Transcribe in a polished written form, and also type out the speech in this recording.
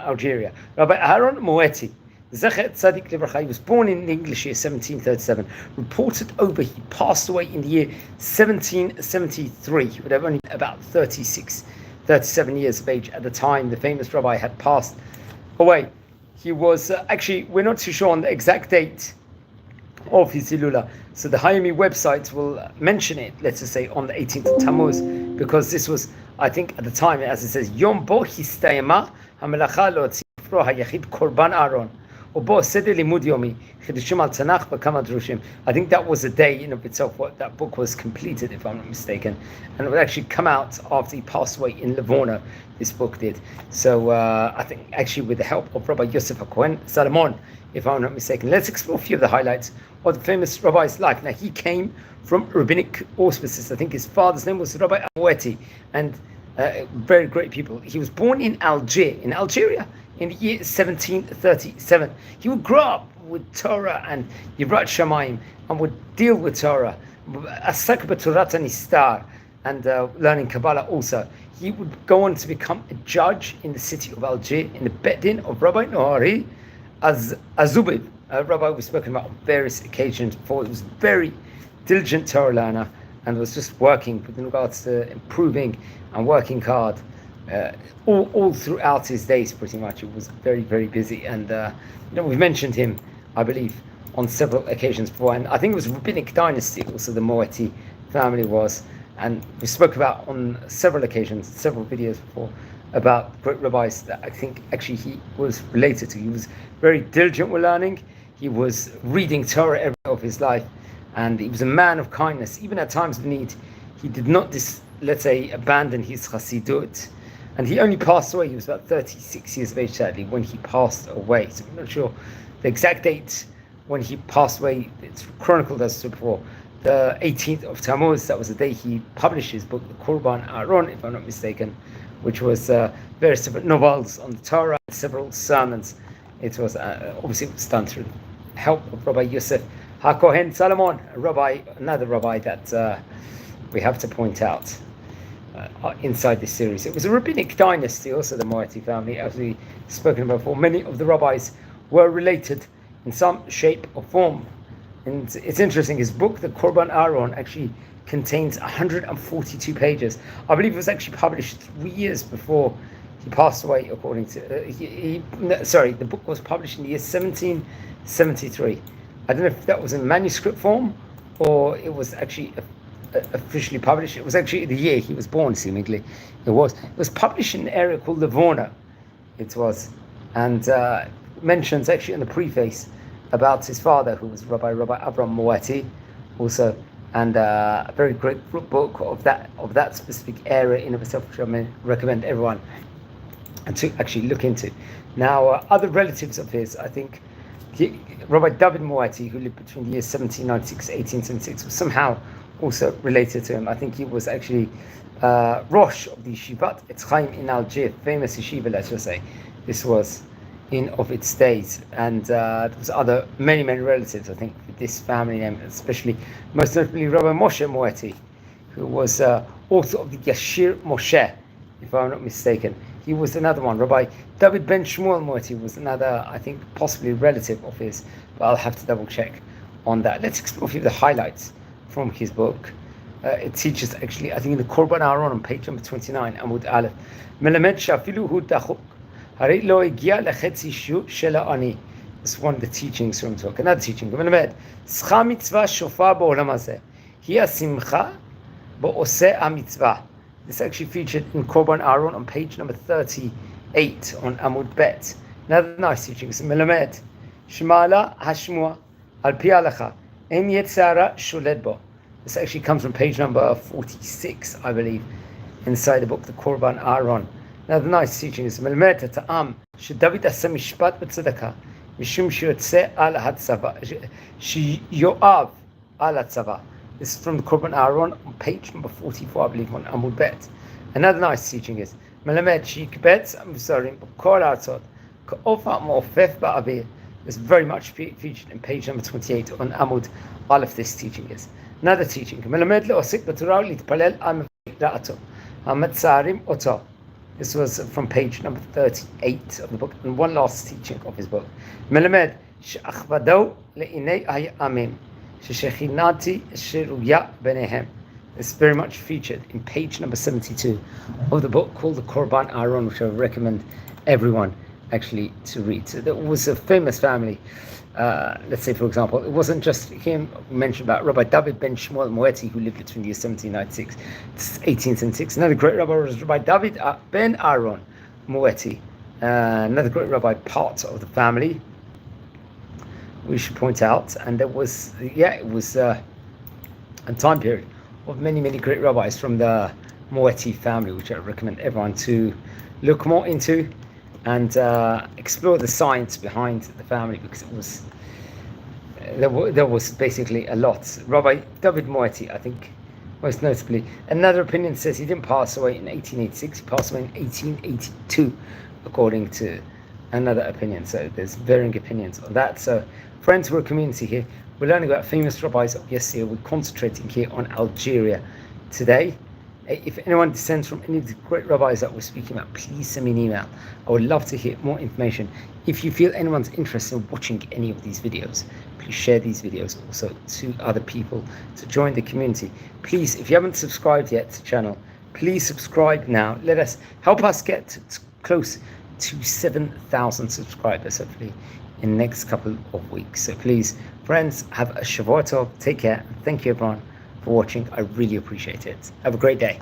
Algeria. Rabbi Aharon Moeti, Zecher Tzadik Livracha, he was born in the English year 1737. Reported over, he passed away in the year 1773. He would have only been about 37 years of age at the time the famous rabbi had passed away. He was actually, we're not too sure on the exact date of his Hilula. So the Hayami websites will mention it, let's just say, on the 18th of Tammuz, because this was, I think, at the time, as it says, Yom Bo Histayama HaMelacha Lo Tzifro HaYachid Korban Aharon. I think that was a day in of itself what that book was completed, if I'm not mistaken, and it would actually come out after he passed away in Livorno. This book did. So I think actually with the help of Rabbi Yosef HaKohen Salomon, if I'm not mistaken. Let's explore a few of the highlights of the famous rabbi's life. Now he came from rabbinic auspices. I think his father's name was Rabbi Moeti, and very great people. He was born in Algier, in Algeria, in the year 1737. He would grow up with Torah and Yirat Shamayim, and would deal with Torah, Asak b'Torah Nistar, and learning Kabbalah also. He would go on to become a judge in the city of Algier, in the Bedin of Rabbi Nehori, Azobiv, a rabbi we've spoken about on various occasions before. He was very diligent Torah learner and was just working with regards to improving and working hard all throughout his days, pretty much. It was very, very busy, and we've mentioned him, I believe, on several occasions before, and I think it was rabbinic dynasty also the Mouatty family was, and we spoke about on several occasions, several videos before, about great rabbis that I think actually he was related to. He was very diligent with learning. He was reading Torah every day of his life, and he was a man of kindness. Even at times of need, he did not, let's say, abandon his chassidut. And he only passed away. He was about 36 years of age, sadly, when he passed away. So I'm not sure the exact date when he passed away. It's chronicled as before. The 18th of Tammuz, that was the day he published his book, The Korban Aharon, if I'm not mistaken, which was various different novels on the Torah, several sermons. It was obviously it was done through help of Rabbi Yosef HaKohen Salomon, another rabbi that we have to point out inside this series. It was a rabbinic dynasty, also the Moeti family, as we've spoken about before. Many of the rabbis were related in some shape or form. And it's interesting, his book, The Korban Aharon, actually contains 142 pages. I believe it was actually published 3 years before he passed away, according to... the book was published in the year 1773. I don't know if that was in manuscript form or it was actually officially published. It was actually the year he was born, seemingly. It was published in an area called Livorno. It was. And mentions actually in the preface about his father, who was Rabbi Aharon Moeti, also, and a very great book of that specific area in of itself, which I recommend everyone to actually look into. Now, other relatives of his, I think, Rabbi David Moeti, who lived between the years 1796 and 1876, was somehow also related to him. I think he was actually Rosh of the Yeshivat Etz Chaim in Algier, famous yeshiva, let's just say. This was in of its days, and there was many relatives, I think, with this family name, especially most notably Rabbi Moshe Moeti, who was author of the Yashir Moshe, if I'm not mistaken. He was another one. Rabbi David Ben Shmuel Moeti was another, I think, possibly relative of his, but I'll have to double check on that. Let's explore a few of the highlights from his book. It teaches actually, I think, in the Korban Aharon on page number 29, Amud Aleph, Melamed shafilu hu dachuk. This is one of the teachings from talk. Another teaching. This actually featured in Korban Aharon on page number 38 on Amud Bet. Another nice teaching. Melamed Shmala Hashmua Al Pi Halacha Ein Yetzara Sholed Bo. This actually comes from page number 46, I believe, inside the book, the Korban Aharon. Now the nice teaching is Melmet Ta'am David Asa Mishpat B'Tzedakah Mishum Shiyotze Al Hatzava Yoav Al Hatzava. This is from the Korban Aharon on page number 44, I believe, on Amud Bet. Another nice teaching is Melmet Shikbetz Amsarim Kol Artzot Ka'ofa Mofef Ba'abir. It's very much featured in page number 28 on Amud Aleph. This teaching is another teaching. Melmet Le'osik B'Torah Litpalel Al Mevik Da'ato Hamatzarim Oto. This was from page number 38 of the book, and one last teaching of his book. Melamed she'achvado le'inei ha'amim she'shechinati sheruya benehem. It's very much featured in page number 72 of the book called the Korban Aharon, which I recommend everyone actually to read. So there was a famous family. Let's say, for example, it wasn't just him. We mentioned about Rabbi David ben Shmuel Moeti, who lived between the years 1796 to 1876. Another great rabbi was Rabbi David ben Aharon Moeti, another great rabbi, part of the family, we should point out. And there was, it was a time period of many, many great rabbis from the Moeti family, which I recommend everyone to look more into and explore the science behind the family, because it was there was basically a lot. Rabbi David Moeti, I think, most notably. Another opinion says he didn't pass away in 1886; he passed away in 1882, according to another opinion. So there's varying opinions on that. So, friends, we're a community here. We're learning about famous rabbis of yesterday. We're concentrating here on Algeria today. If anyone descends from any of the great rabbis that we're speaking about, please send me an email. I would love to hear more information. If you feel anyone's interested in watching any of these videos, please share these videos also to other people to join the community. Please, if you haven't subscribed yet to the channel, please subscribe now. Help us get close to 7,000 subscribers, hopefully, in the next couple of weeks. So please, friends, have a Shavua Tov. Take care. Thank you, everyone, for watching. I really appreciate it. Have a great day.